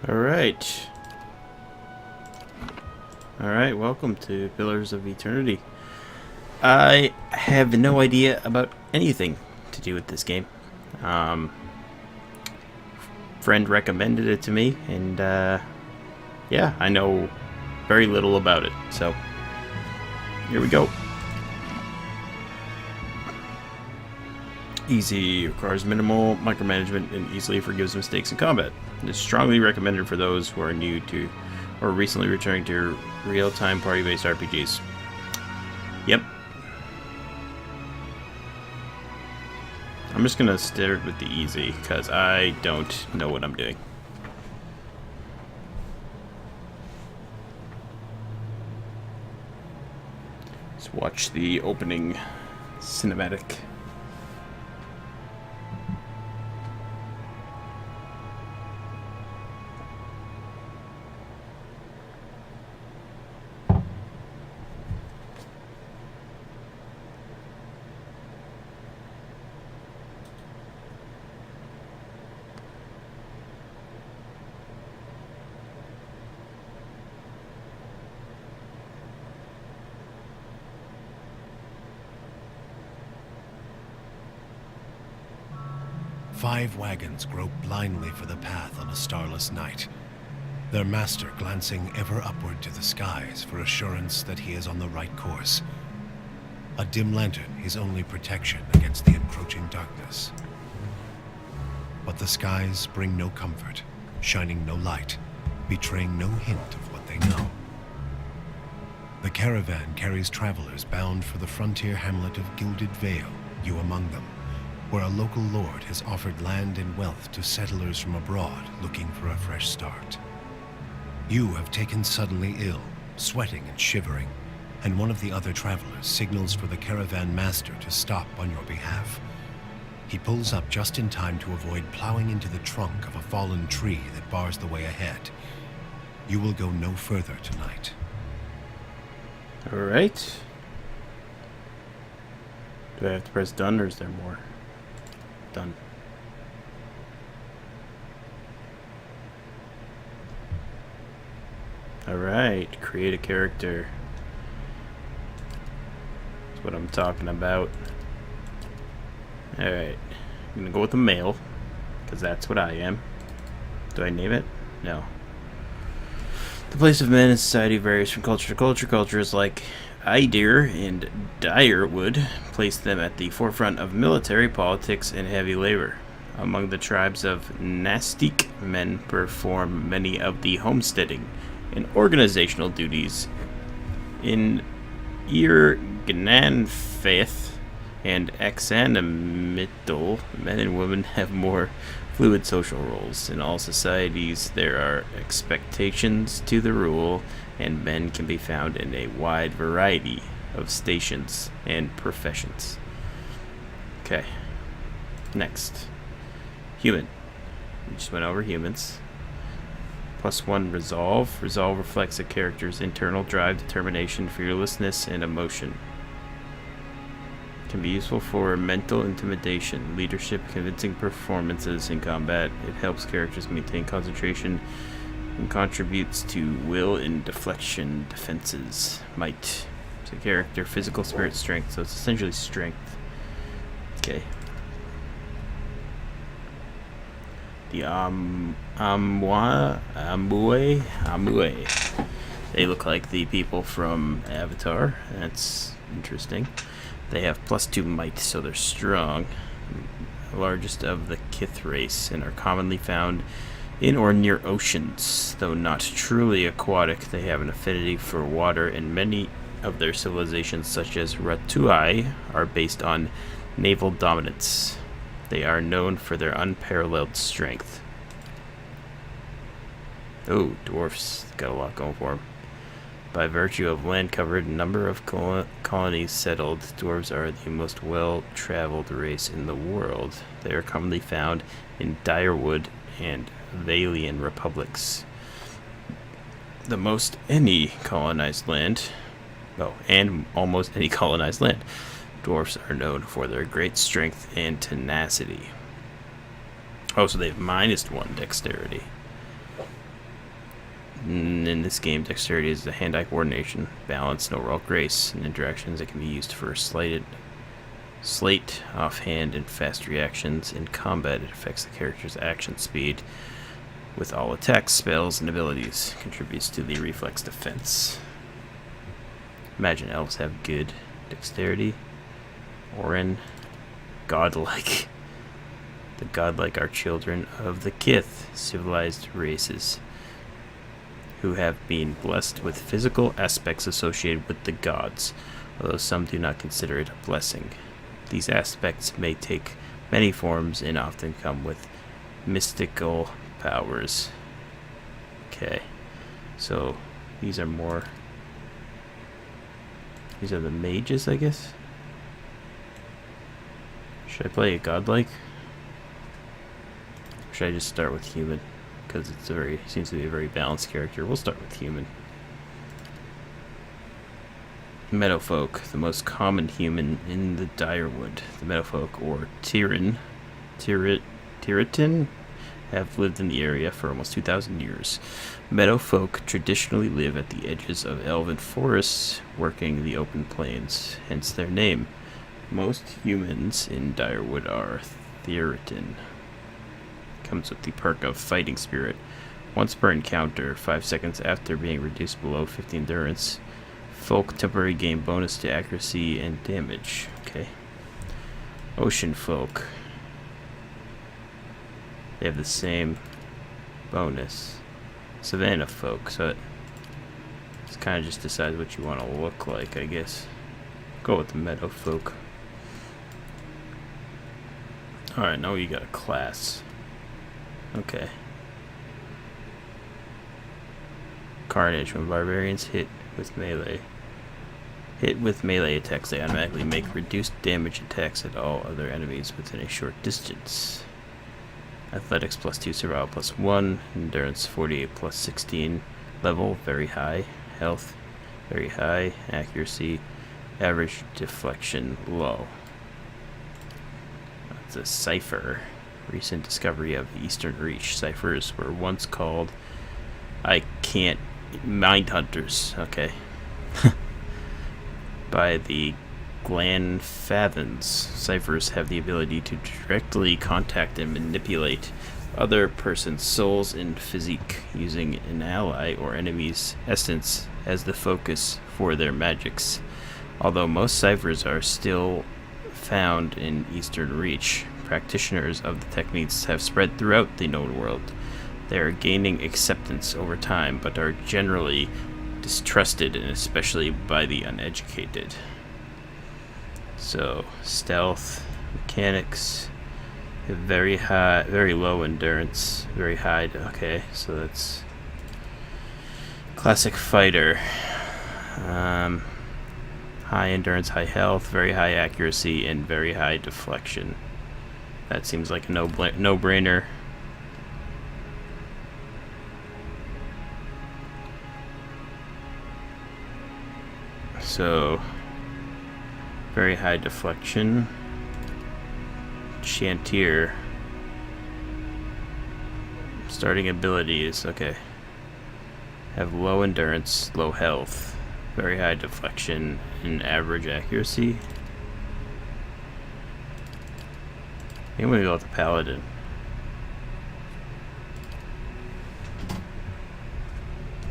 Alright. Alright, welcome to Pillars of Eternity. I have no idea about anything to do with this game. Friend recommended it to me, and yeah, I know very little about it. So, here we go. Easy requires minimal micromanagement and easily forgives mistakes in combat. It is strongly recommended for those who are new to or recently returning to real-time party-based RPGs. Yep. I'm just gonna start with the easy because I don't know what I'm doing. Let's watch the opening cinematic. Five wagons grope blindly for the path on a starless night, their master glancing ever upward to the skies for assurance that he is on the right course. A dim lantern his only protection against the encroaching darkness. But the skies bring no comfort, shining no light, betraying no hint of what they know. The caravan carries travelers bound for the frontier hamlet of Gilded Vale, you among them, where a local lord has offered land and wealth to settlers from abroad looking for a fresh start. You have taken suddenly ill, sweating and shivering, and one of the other travelers signals for the caravan master to stop on your behalf. He pulls up just in time to avoid plowing into the trunk of a fallen tree that bars the way ahead. You will go no further tonight. Alright. Do I have to press done or is there more? Done. Alright, create a character. That's what I'm talking about. Alright, I'm gonna go with a male, because that's what I am. Do I name it? No. The place of men in society varies from culture to culture. Cultures like Aedir and Direwood place them at the forefront of military, politics, and heavy labor. Among the tribes of Nastic, men perform many of the homesteading and organizational duties. In Gnanfaith and Exanimital, men and women have more fluid social roles. In all societies, there are expectations to the rule, and men can be found in a wide variety of stations and professions. Okay. Next. Human. We just went over humans. +1 resolve. Resolve reflects a character's internal drive, determination, fearlessness, and emotion. Can be useful for mental intimidation, leadership, convincing performances in combat. It helps characters maintain concentration and contributes to will and deflection defenses. Might. It's a character, physical, spirit, strength, so it's essentially strength. Okay. The Amue. They look like the people from Avatar. That's interesting. They have +2 might, so they're strong. Largest of the Kith race, and are commonly found in or near oceans. Though not truly aquatic, they have an affinity for water, and many of their civilizations, such as Ratuai, are based on naval dominance. They are known for their unparalleled strength. Oh, dwarfs. Got a lot going for them. By virtue of land covered, number of colonies settled, dwarves are the most well-traveled race in the world. They are commonly found in Direwood and Valian republics. The most any colonized land, and almost any colonized land, dwarfs are known for their great strength and tenacity. Oh, so they have -1 dexterity. In this game, dexterity is the hand-eye coordination, balance, and overall grace, and interactions that can be used for slate, offhand, and fast reactions. In combat, it affects the character's action speed with all attacks, spells, and abilities. Contributes to the reflex defense. Imagine elves have good dexterity. Orin, godlike. The godlike are children of the Kith, civilized races, who have been blessed with physical aspects associated with the gods, although some do not consider it a blessing. These aspects may take many forms and often come with mystical powers. Okay, so these are the mages, I guess? Should I play a godlike? Or should I just start with human? Because seems to be a very balanced character. We'll start with human. Meadowfolk, the most common human in the Direwood. The Meadowfolk, or Tiritan, have lived in the area for almost 2,000 years. Meadowfolk traditionally live at the edges of elven forests, working the open plains, hence their name. Most humans in Direwood are Tiritan. Comes with the perk of Fighting Spirit. Once per encounter, 5 seconds after being reduced below 50 endurance, folk temporarily gain bonus to accuracy and damage. Okay. Ocean folk. They have the same bonus. Savannah folk, so it kind of just decides what you want to look like, I guess. Go with the meadow folk. Alright, now you got a class. Okay. Carnage. When barbarians hit with melee attacks, they automatically make reduced damage attacks at all other enemies within a short distance. Athletics +2, survival +1, endurance 48 +16, level very high, health very high, accuracy average, deflection low. That's a cipher. Recent discovery of Eastern Reach. Ciphers were once called mind hunters. Okay. By the Glanfavans. Ciphers have the ability to directly contact and manipulate other person's souls and physique, using an ally or enemy's essence as the focus for their magics. Although most ciphers are still found in Eastern Reach, practitioners of the techniques have spread throughout the known world. They are gaining acceptance over time, but are generally distrusted, and especially by the uneducated. So, stealth, mechanics, very high, very low endurance, very high. Okay, so that's classic fighter. High endurance, high health, very high accuracy, and very high deflection. That seems like a no-brainer. So, very high deflection. Chantier. Starting abilities, okay. Have low endurance, low health, very high deflection, and average accuracy. I'm gonna go with the Paladin.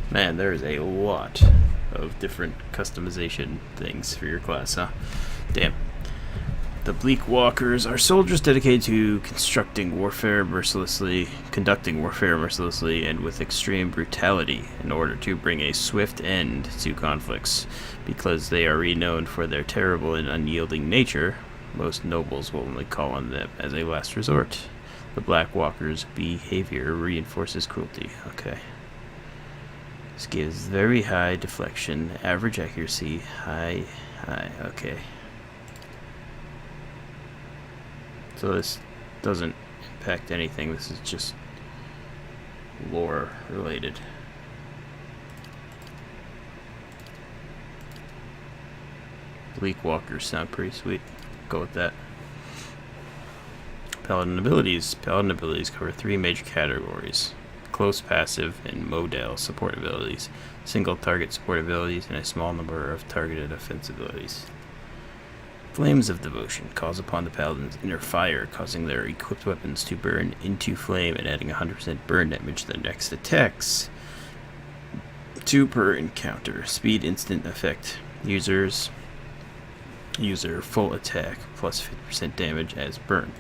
Man, there's a lot of different customization things for your class, huh? Damn. The Bleak Walkers are soldiers dedicated to conducting warfare mercilessly, and with extreme brutality in order to bring a swift end to conflicts. Because they are renowned for their terrible and unyielding nature, most nobles will only call on them as a last resort. The Black Walkers' behavior reinforces cruelty. Okay. This gives very high deflection, average accuracy, high, okay. So this doesn't impact anything, this is just lore related. Bleak Walkers sound pretty sweet. Go with that. Paladin abilities. Paladin abilities cover 3 major categories: close passive and modal support abilities, single target support abilities, and a small number of targeted offense abilities. Flames of Devotion calls upon the paladin's inner fire, causing their equipped weapons to burn into flame and adding 100% burn damage to their next attacks. 2 per encounter. Speed instant effect. User full attack plus 50% damage as burn.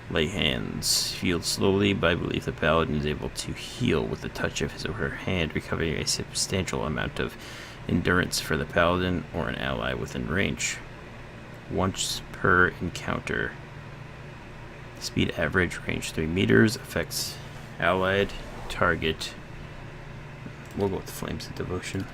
Lay hands. Healed slowly by belief the paladin is able to heal with the touch of his or her hand, recovering a substantial amount of endurance for the paladin or an ally within range. Once per encounter. Speed average, range 3 meters, affects allied target. We'll go with Flames of Devotion.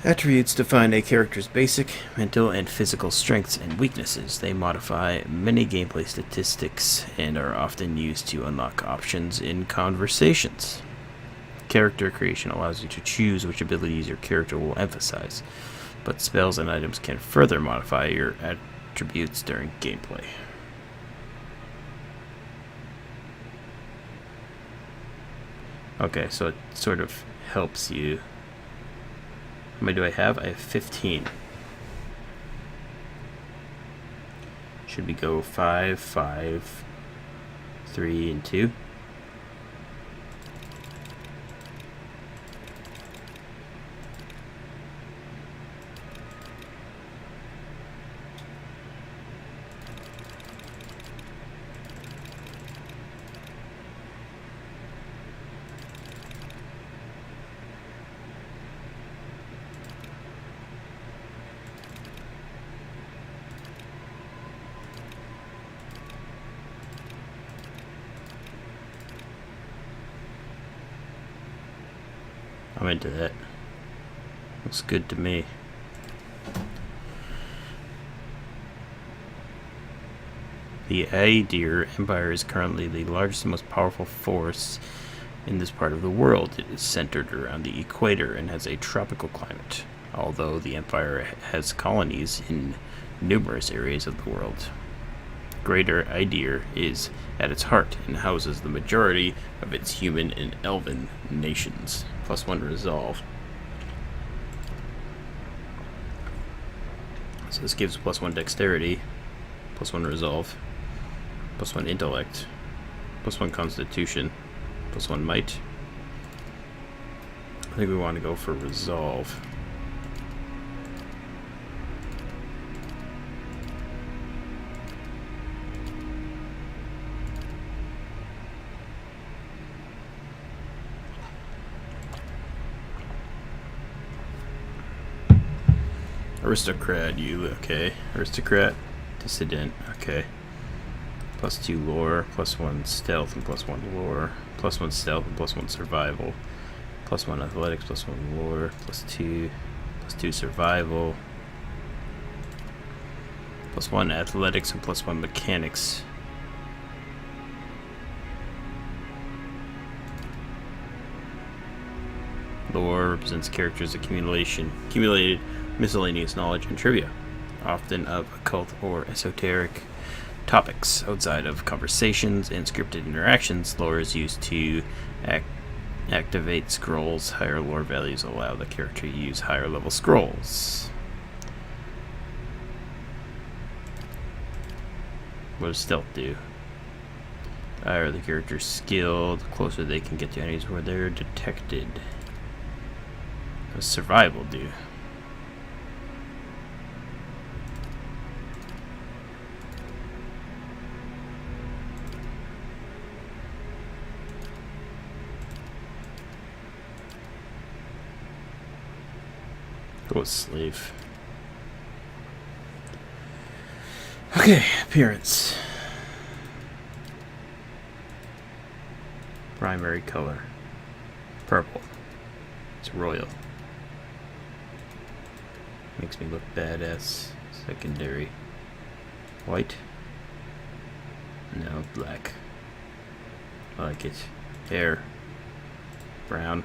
Attributes define a character's basic, mental, and physical strengths and weaknesses. They modify many gameplay statistics and are often used to unlock options in conversations. Character creation allows you to choose which abilities your character will emphasize, but spells and items can further modify your attributes during gameplay. Okay, so it sort of helps you. How many do I have? I have 15. Should we go 5, 5, 3, and 2? I'm into that. Looks good to me. The Aedir Empire is currently the largest and most powerful force in this part of the world. It is centered around the equator and has a tropical climate, although the Empire has colonies in numerous areas of the world. Greater Aedir is at its heart and houses the majority of its human and elven nations. +1 resolve. So this gives +1 dexterity, +1 resolve, +1 intellect, +1 constitution, +1 might. I think we want to go for resolve. Aristocrat, you, okay. Aristocrat, dissident, okay. +2 lore, +1 stealth, and +1 lore. +1 stealth and +1 survival. +1 athletics, +1 lore, +2 survival. +1 athletics and +1 mechanics. Lore represents characters' accumulated miscellaneous knowledge and trivia, often of occult or esoteric topics. Outside of conversations and scripted interactions, lore is used to activate scrolls. Higher lore values allow the character to use higher level scrolls. What does stealth do? The higher the character's skill, the closer they can get to enemies where they're detected. What does survival do? Go with slave. Okay, appearance. Primary color. Purple. It's royal. Makes me look badass. Secondary. White. No, black. I like it. Hair. Brown.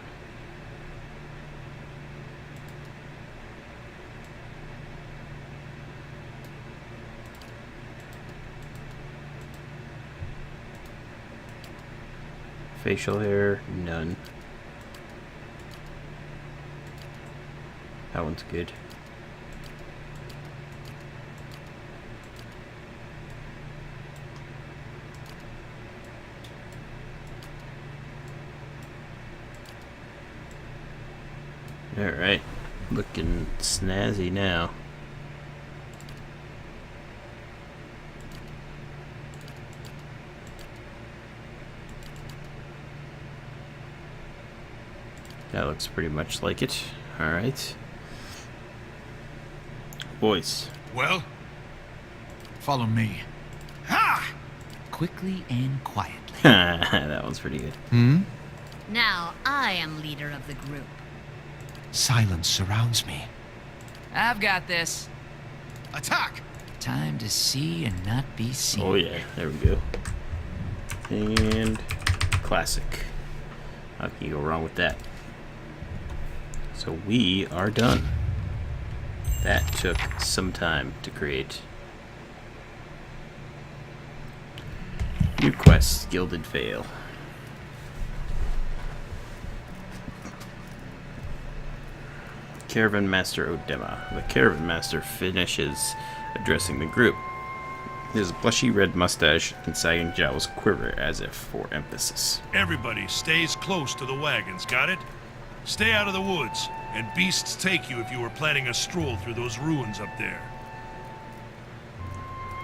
Facial hair, none. That one's good. Alright, looking snazzy now. That looks pretty much like it. Alright. Voice. Well? Follow me. Ha! Quickly and quietly. That one's pretty good. Now I am leader of the group. Silence surrounds me. I've got this. Attack! Time to see and not be seen. Oh yeah, there we go. And classic. How can you go wrong with that? So we are done. That took some time to create. New quest, Gilded Vale. Caravan Master Odema. The Caravan Master finishes addressing the group. His blushy red mustache and sagging jowls quiver as if for emphasis. Everybody stays close to the wagons, got it? Stay out of the woods, and beasts take you if you were planning a stroll through those ruins up there.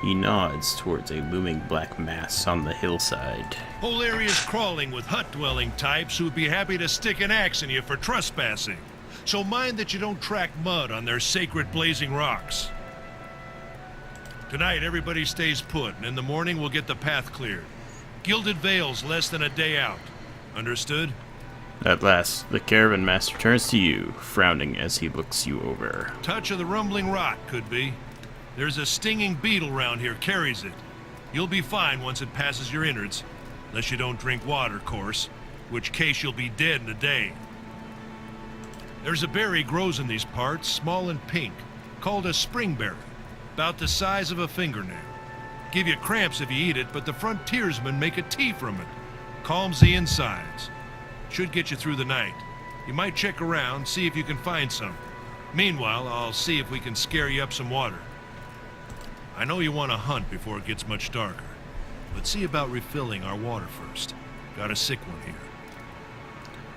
He nods towards a looming black mass on the hillside. Whole area's crawling with hut-dwelling types who'd be happy to stick an axe in you for trespassing. So mind that you don't track mud on their sacred blazing rocks. Tonight, everybody stays put, and in the morning we'll get the path cleared. Gilded Vale's less than a day out. Understood? At last, the Caravan Master turns to you, frowning as he looks you over. Touch of the rumbling rot, could be. There's a stinging beetle round here, carries it. You'll be fine once it passes your innards. Unless you don't drink water, course. Which case you'll be dead in a day. There's a berry grows in these parts, small and pink, called a springberry. About the size of a fingernail. Give you cramps if you eat it, but the frontiersmen make a tea from it. Calms the insides. Should get you through the night. You might check around, see if you can find some. Meanwhile, I'll see if we can scare you up some water. I know you want to hunt before it gets much darker, but see about refilling our water first. Got a sick one here.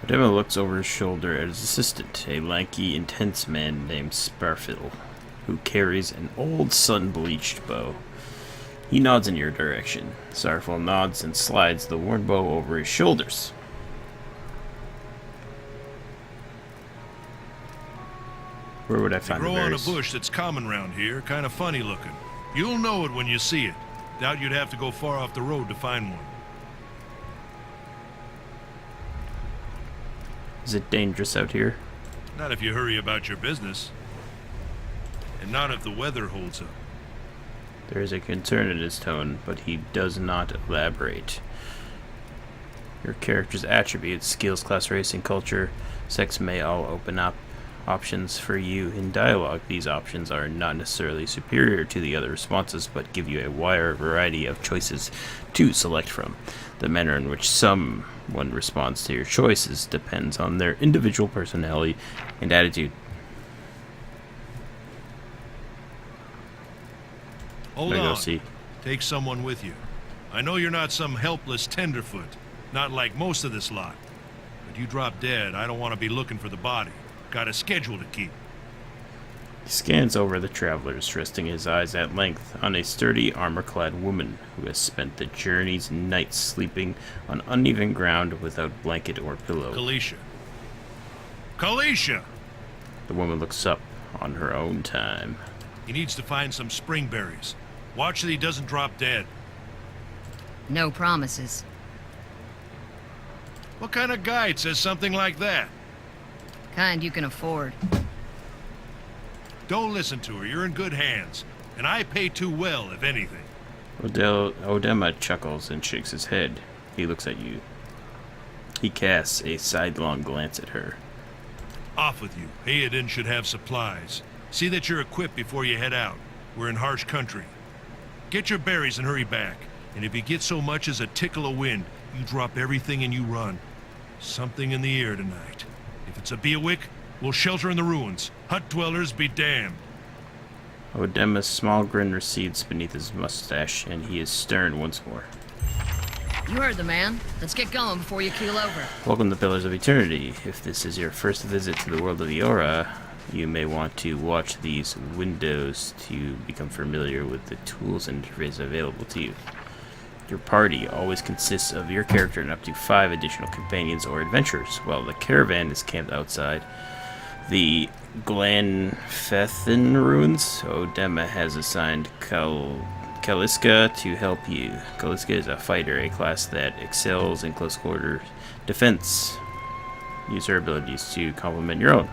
Odema looks over his shoulder at his assistant, a lanky, intense man named Sparfil, who carries an old sun-bleached bow. He nods in your direction. Sparfil nods and slides the worn bow over his shoulders. Where would I They find the grow on a berries? bush that's common round here, kind of funny looking. You'll know it when you see it. Doubt you'd have to go far off the road to find one. Is it dangerous out here? Not if you hurry about your business. And not if the weather holds up. There is a concern in his tone, but he does not elaborate. Your character's attributes, skills, class, race, and culture, sex may all open up options for you in dialogue. These options are not necessarily superior to the other responses, but give you a wider variety of choices to select from. The manner in which someone responds to your choices depends on their individual personality and attitude. Hold Now go on. see. Take someone with you. I know you're not some helpless tenderfoot. Not like most of this lot. But you drop dead, I don't want to be looking for the body. Got a schedule to keep. He scans over the travelers, resting his eyes at length on a sturdy, armor-clad woman who has spent the journey's nights sleeping on uneven ground without blanket or pillow. Kalisha. Kalisha! The woman looks up on her own time. He needs to find some springberries. Watch that he doesn't drop dead. No promises. What kind of guide says something like that? Kind you can afford. Don't listen to her. You're in good hands. And I pay too well, if anything. Odema chuckles and shakes his head. He looks at you. He casts a sidelong glance at her. Off with you. Hayden should have supplies. See that you're equipped before you head out. We're in harsh country. Get your berries and hurry back. And if you get so much as a tickle of wind, You drop everything and you run. Something in the air tonight. If it's a Bewick, we'll shelter in the ruins. Hut dwellers be damned. Odema's small grin recedes beneath his mustache, and he is stern once more. You heard the man. Let's get going before you keel over. Welcome to Pillars of Eternity. If this is your first visit to the world of Eora, you may want to watch these windows to become familiar with the tools and interface available to you. Your party always consists of your character and up to 5 additional companions or adventurers, while the caravan is camped outside the Glenfethin ruins. Odema has assigned Kaliska to help you. Kaliska is a fighter, a class that excels in close quarter defense. Use her abilities to complement your own.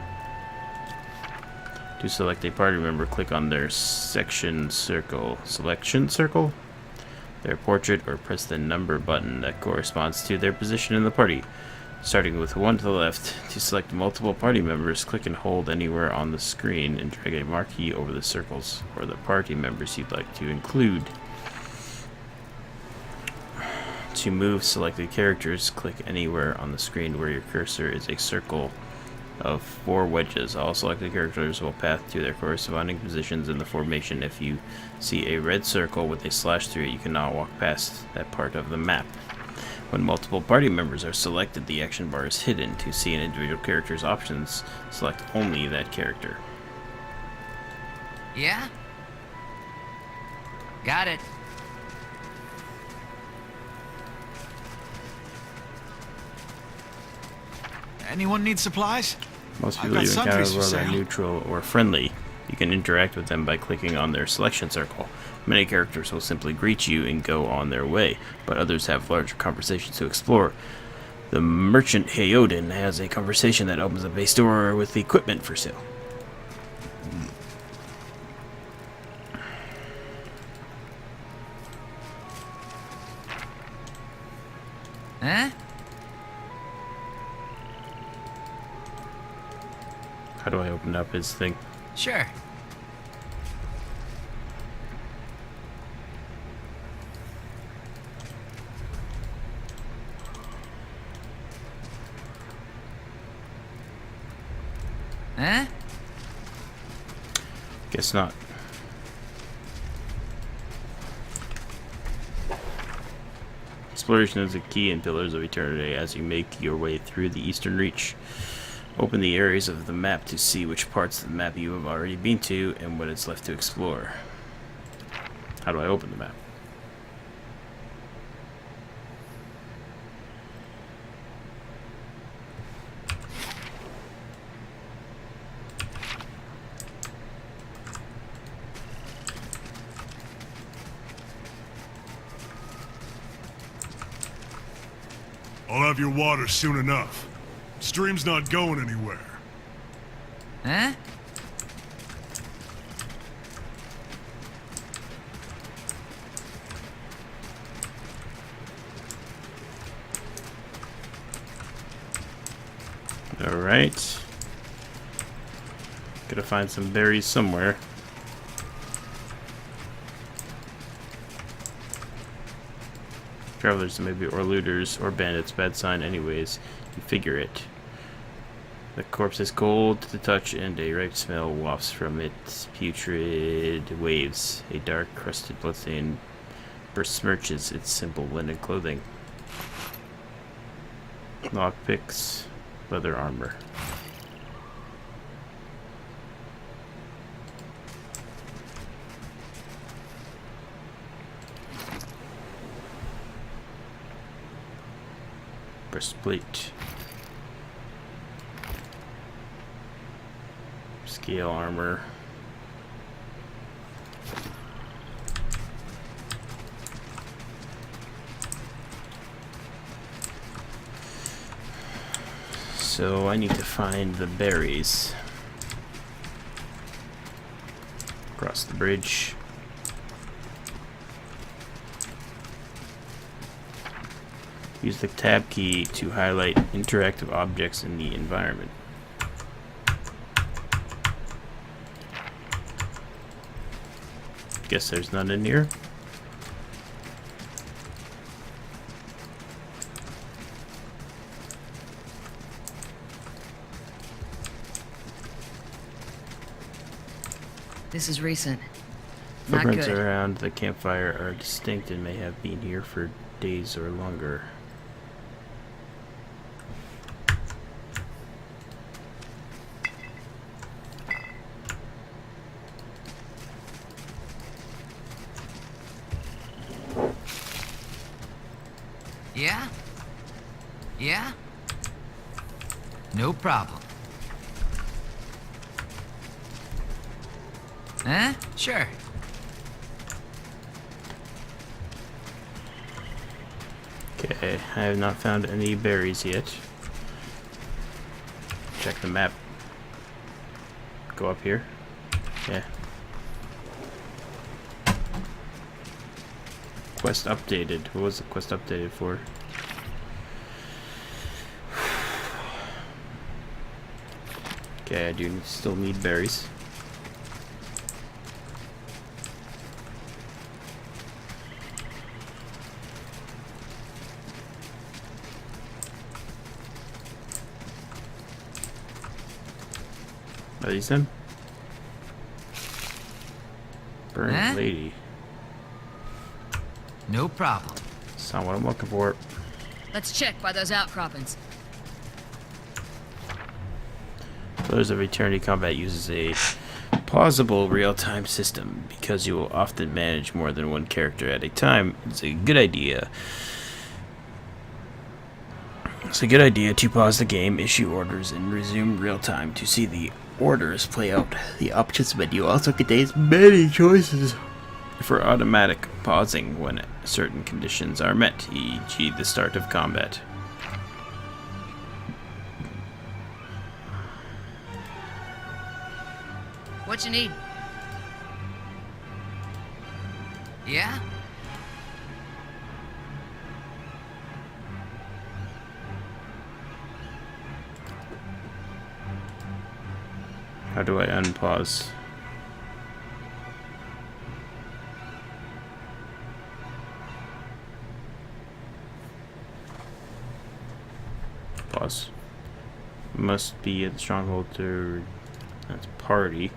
To select a party member, click on their selection circle, their portrait, or press the number button that corresponds to their position in the party. Starting with 1 to the left, to select multiple party members, click and hold anywhere on the screen and drag a marquee over the circles or the party members you'd like to include. To move selected characters, click anywhere on the screen where your cursor is a circle of 4 wedges. All selected characters will path to their corresponding positions in the formation. If you see a red circle with a slash through it, you cannot walk past that part of the map. When multiple party members are selected, the action bar is hidden. To see an individual character's options, select only that character. Yeah? Got it. Anyone need supplies? Most I've people got you encounter sundries in the for world are sale. neutral or friendly. You can interact with them by clicking on their selection circle. Many characters will simply greet you and go on their way, but others have larger conversations to explore. The merchant Heodin has a conversation that opens up a store with equipment for sale. Huh? How do I open up his thing? Sure. Huh? Guess not. Exploration is a key in Pillars of Eternity as you make your way through the Eastern Reach. Open the areas of the map to see which parts of the map you have already been to and what is left to explore. How do I open the map? I'll have your water soon enough. Stream's not going anywhere. Huh? Alright. Gotta find some berries somewhere. Travelers, maybe, or looters, or bandits, bad sign anyways. You figure it. The corpse is cold to the touch, and a ripe smell wafts from its putrid waves. A dark, crusted bloodstain besmirches its simple linen clothing. Lockpicks, leather armor. Breastplate. Scale armor. So I need to find the berries. Cross the bridge. Use the tab key to highlight interactive objects in the environment. Guess there's none in here. This is recent. Not Footprints good. around the campfire are distinct and may have been here for days or longer. Yeah? Yeah? No problem. Huh? Sure. Okay, I have not found any berries yet. Check the map. Go up here. Yeah. Quest updated. What was the quest updated for? Okay, I do still need berries. Are these them? Burnt Huh? lady. No problem. That's not what I'm looking for. Let's check by those outcroppings. Pillars of Eternity Combat uses a plausible real-time system. Because you will often manage more than one character at a time, it's a good idea. It's a good idea to pause the game, issue orders, and resume real-time to see the orders play out. The options menu also contains many choices for automatic pausing when certain conditions are met, e.g. the start of combat. What you need? Yeah? How do I unpause? Pause. Must be at the stronghold to... That's party.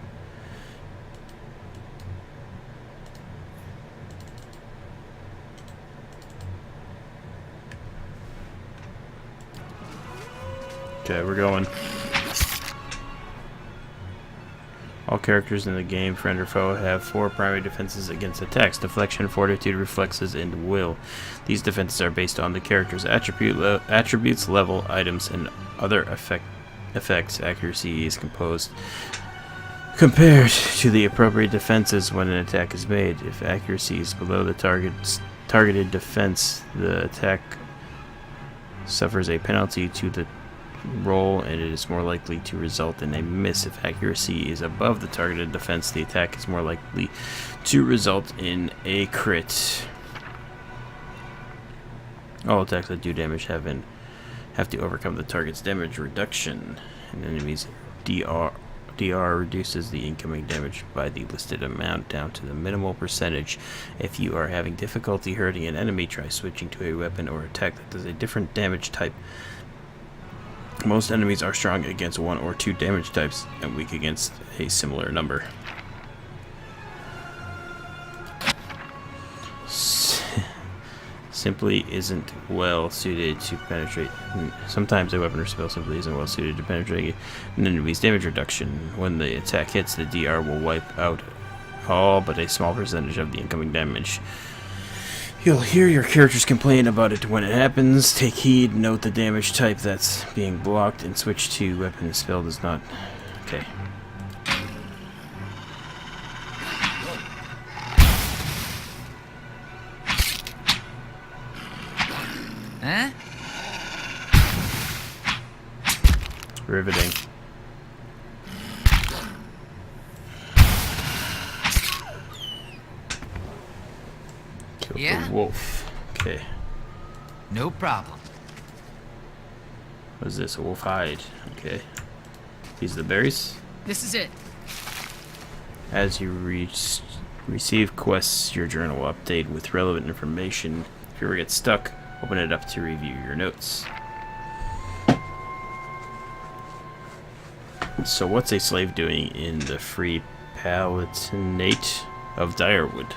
Okay, we're going. All characters in the game, friend or foe, have 4 primary defenses against attacks: deflection, fortitude, reflexes, and will. These defenses are based on the character's attributes, level, items, and other effects. Accuracy is compared to the appropriate defenses when an attack is made. If accuracy is below the targeted defense, the attack suffers a penalty to the roll, and it is more likely to result in a miss. If accuracy is above the targeted defense, the attack is more likely to result in a crit. All attacks that do damage have to overcome the target's damage reduction. An enemy's DR reduces the incoming damage by the listed amount down to the minimal percentage. If you are having difficulty hurting an enemy, try switching to a weapon or attack that does a different damage type. Most enemies are strong against 1 or 2 damage types and weak against a similar number. Simply isn't well suited to penetrate. Sometimes a weapon or spell simply isn't well suited to penetrate an enemy's damage reduction. When the attack hits, the DR will wipe out all but a small percentage of the incoming damage. You'll hear your characters complain about it when it happens. Take heed, note the damage type that's being blocked, and switch to weapon and spell does not. Okay. Huh? Riveting. Kill Yeah? the wolf. Okay. No problem. What is this? A wolf hide. Okay. These are the berries. This is it. As you receive quests, your journal will update with relevant information. If you ever get stuck, open it up to review your notes. So what's a slave doing in the free Palatinate of Direwood.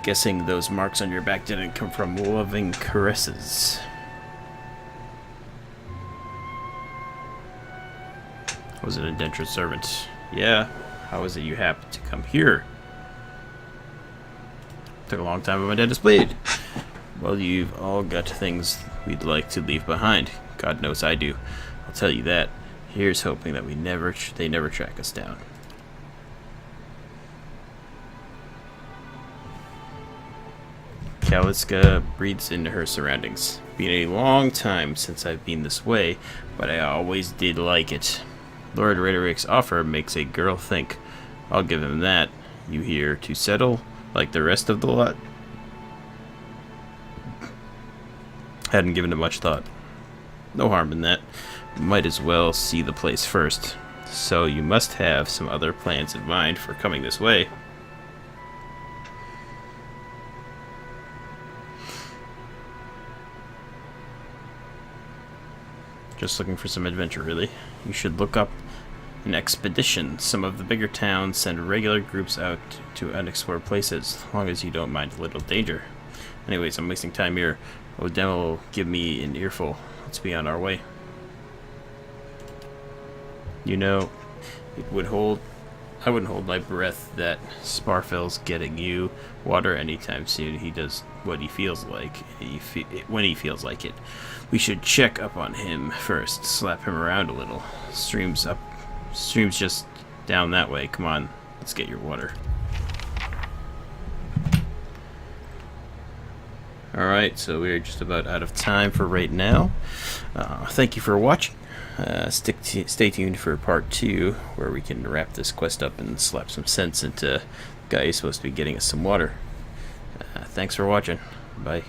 Guessing those marks on your back didn't come from loving caresses. Was an indentured servant. Yeah. How is it you happened to come here? Took a long time, but my dad displayed. Well, you've all got things we'd like to leave behind. God knows I do. I'll tell you that. Here's hoping that they never track us down. Kaliska breathes into her surroundings. Been a long time since I've been this way, but I always did like it. Lord Rhetoric's offer makes a girl think. I'll give him that. You here to settle, like the rest of the lot? Hadn't given it much thought. No harm in that. Might as well see the place first. So you must have some other plans in mind for coming this way. Just looking for some adventure, really. You should look up an expedition. Some of the bigger towns send regular groups out to unexplored places, as long as you don't mind a little danger. Anyways, I'm wasting time here. Odem will give me an earful. Let's be on our way. You know, I wouldn't hold my breath that Sparfell's getting you water anytime soon. He does what he feels like, when he feels like it. We should check up on him first, slap him around a little. Stream's just down that way. Come on, let's get your water. Alright, so we're just about out of time for right now. Thank you for watching. Stay tuned for part 2, where we can wrap this quest up and slap some sense into the guy who's supposed to be getting us some water. Thanks for watching. Bye.